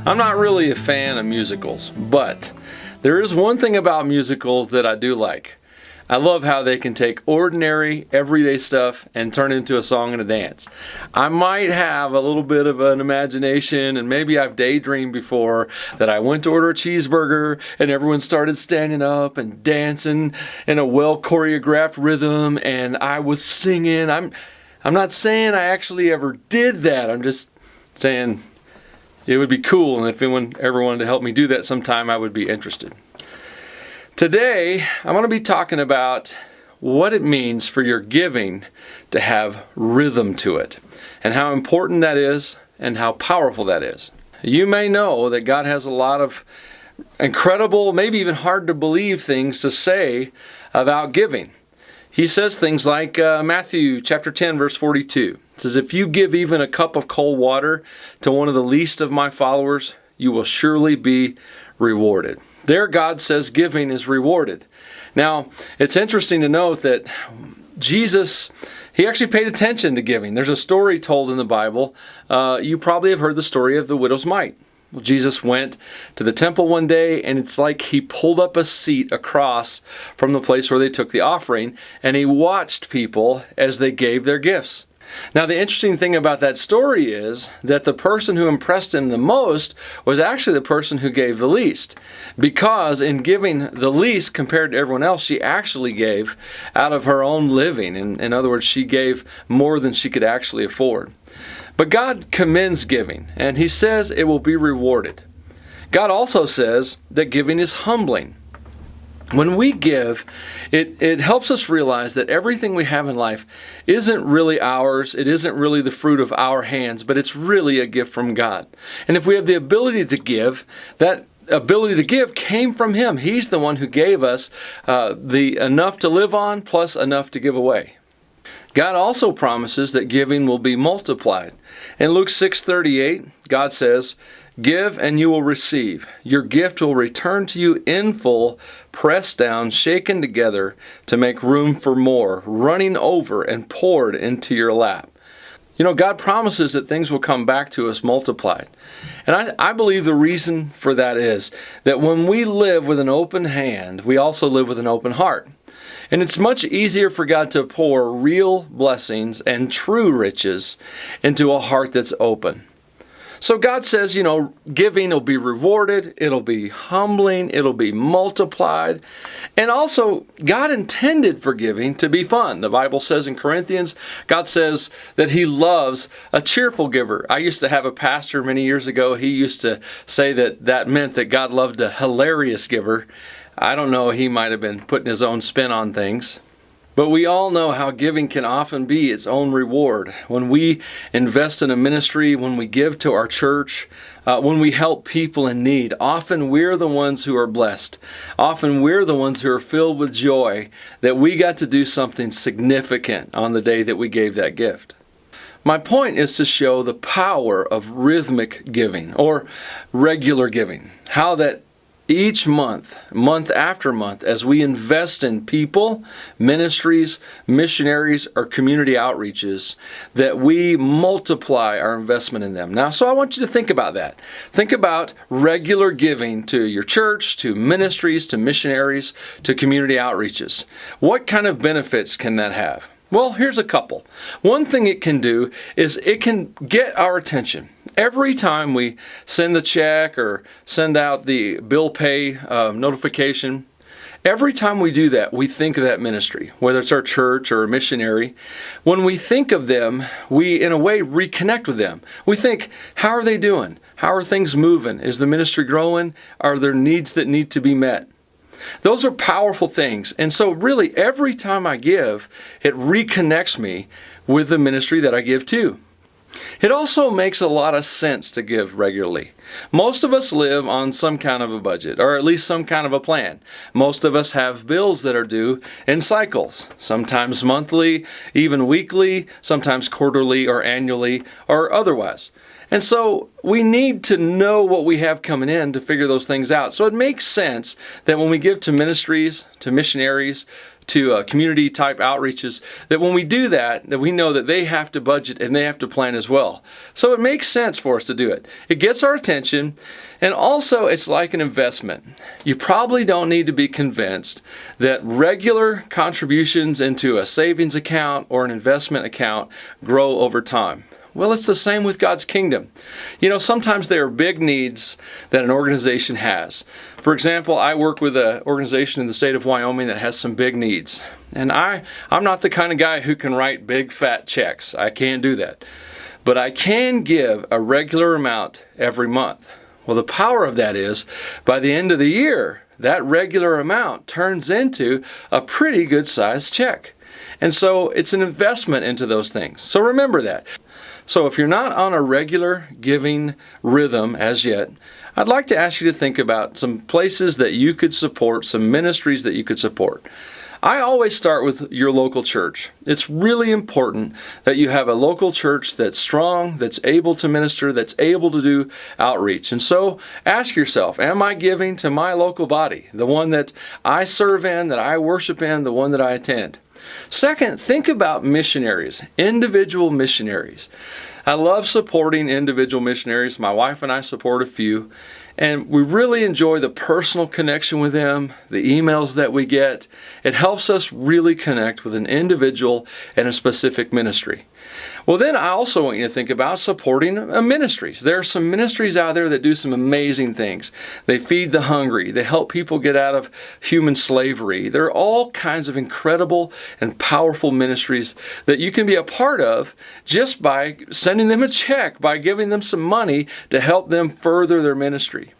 I'm not really a fan of musicals, but there is one thing about musicals that I do like. I love how they can take ordinary, everyday stuff and turn it into a song and a dance. I might have a little bit of an imagination, and maybe I've daydreamed before that I went to order a cheeseburger and everyone started standing up and dancing in a well choreographed rhythm, and I was singing. I'm not saying I actually ever did that. I'm just saying it would be cool, and if anyone ever wanted to help me do that sometime, I would be interested. Today, I'm going to be talking about what it means for your giving to have rhythm to it, and how important that is, and how powerful that is. You may know that God has a lot of incredible, maybe even hard to believe things to say about giving. He says things like Matthew chapter 10, verse 42. It says, "If you give even a cup of cold water to one of the least of my followers, you will surely be rewarded." There, God says giving is rewarded. Now, it's interesting to note that Jesus, he actually paid attention to giving. There's a story told in the Bible. You probably have heard the story of the widow's mite. Well, Jesus went to the temple one day, and it's like he pulled up a seat across from the place where they took the offering, and he watched people as they gave their gifts. Now, the interesting thing about that story is that the person who impressed him the most was actually the person who gave the least. Because in giving the least compared to everyone else, she actually gave out of her own living. In other words, she gave more than she could actually afford. But God commends giving, and He says it will be rewarded. God also says that giving is humbling. When we give, it helps us realize that everything we have in life isn't really ours, it isn't really the fruit of our hands, but it's really a gift from God. And if we have the ability to give, that ability to give came from Him. He's the one who gave us the enough to live on plus enough to give away. God also promises that giving will be multiplied. In Luke 6:38, God says, "Give and you will receive. Your gift will return to you in full, pressed down, shaken together to make room for more, running over and poured into your lap." You know, God promises that things will come back to us multiplied. And I believe the reason for that is that when we live with an open hand, we also live with an open heart. And it's much easier for God to pour real blessings and true riches into a heart that's open. So God says, giving will be rewarded, it'll be humbling, it'll be multiplied. And also, God intended for giving to be fun. The Bible says in Corinthians, God says that He loves a cheerful giver. I used to have a pastor many years ago. He used to say that meant that God loved a hilarious giver. I don't know, he might have been putting his own spin on things. But we all know how giving can often be its own reward. When we invest in a ministry, when we give to our church, when we help people in need, often we're the ones who are blessed. Often we're the ones who are filled with joy that we got to do something significant on the day that we gave that gift. My point is to show the power of rhythmic giving or regular giving. How that each month after month, as we invest in people, ministries, missionaries, or community outreaches, that we multiply our investment in them. Now, so I want you to think about that. Think about regular giving to your church, to ministries, to missionaries, to community outreaches. What kind of benefits can that have? Well, here's a couple. One thing it can do is it can get our attention. Every time we send the check or send out the bill pay notification, every time we do that, we think of that ministry, whether it's our church or a missionary. When we think of them, we, in a way, reconnect with them. We think, how are they doing? How are things moving? Is the ministry growing? Are there needs that need to be met? Those are powerful things. And so really, every time I give, it reconnects me with the ministry that I give to. It also makes a lot of sense to give regularly. Most of us live on some kind of a budget, or at least some kind of a plan. Most of us have bills that are due in cycles, sometimes monthly, even weekly, sometimes quarterly or annually, or otherwise. And so we need to know what we have coming in to figure those things out. So it makes sense that when we give to ministries, to missionaries, to community type outreaches, that when we do that we know that they have to budget and they have to plan as well. So it makes sense for us to do it. It gets our attention, and also it's like an investment. You probably don't need to be convinced that regular contributions into a savings account or an investment account grow over time. Well, it's the same with God's kingdom. Sometimes there are big needs that an organization has. For example, I work with an organization in the state of Wyoming that has some big needs. And I'm not the kind of guy who can write big fat checks. I can't do that. But I can give a regular amount every month. Well, the power of that is, by the end of the year, that regular amount turns into a pretty good sized check. And so it's an investment into those things. So remember that. So if you're not on a regular giving rhythm as yet, I'd like to ask you to think about some places that you could support, some ministries that you could support. I always start with your local church. It's really important that you have a local church that's strong, that's able to minister, that's able to do outreach. And so ask yourself, am I giving to my local body, the one that I serve in, that I worship in, the one that I attend? Second, think about missionaries, individual missionaries. I love supporting individual missionaries. My wife and I support a few, and we really enjoy the personal connection with them, the emails that we get. It helps us really connect with an individual and a specific ministry. Well, then I also want you to think about supporting ministries. There are some ministries out there that do some amazing things. They feed the hungry. They help people get out of human slavery. There are all kinds of incredible and powerful ministries that you can be a part of just by sending them a check, by giving them some money to help them further their ministry.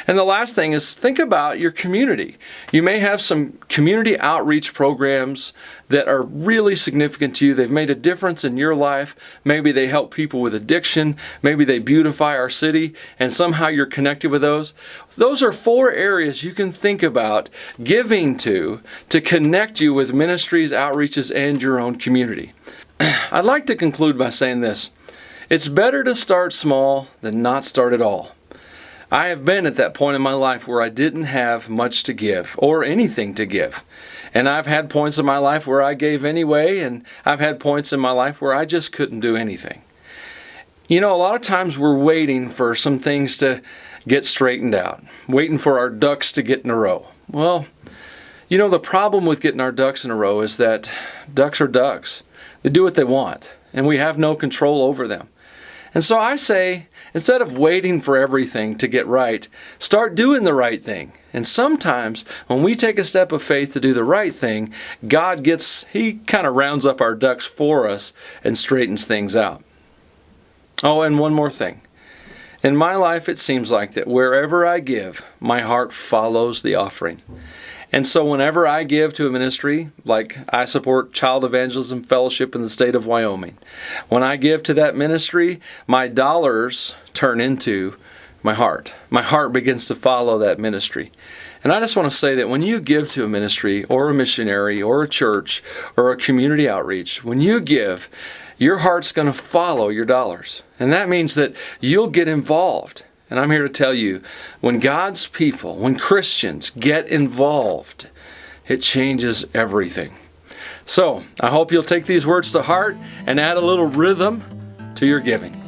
And the last thing is, think about your community. You may have some community outreach programs that are really significant to you. They've made a difference in your life. Maybe they help people with addiction. Maybe they beautify our city, and somehow you're connected with those. Those are 4 areas you can think about giving to connect you with ministries, outreaches, and your own community. I'd like to conclude by saying this. It's better to start small than not start at all. I have been at that point in my life where I didn't have much to give or anything to give. And I've had points in my life where I gave anyway, and I've had points in my life where I just couldn't do anything. A lot of times we're waiting for some things to get straightened out, waiting for our ducks to get in a row. Well, the problem with getting our ducks in a row is that ducks are ducks. They do what they want, and we have no control over them. And so I say, instead of waiting for everything to get right, start doing the right thing. And sometimes when we take a step of faith to do the right thing, He kind of rounds up our ducks for us and straightens things out. Oh, and one more thing. In my life, it seems like that wherever I give, my heart follows the offering. And so whenever I give to a ministry, like I support Child Evangelism Fellowship in the state of Wyoming, when I give to that ministry, my dollars turn into my heart. My heart begins to follow that ministry. And I just want to say that when you give to a ministry or a missionary or a church or a community outreach, when you give, your heart's going to follow your dollars. And that means that you'll get involved. And I'm here to tell you, when God's people, when Christians get involved, it changes everything. So, I hope you'll take these words to heart and add a little rhythm to your giving.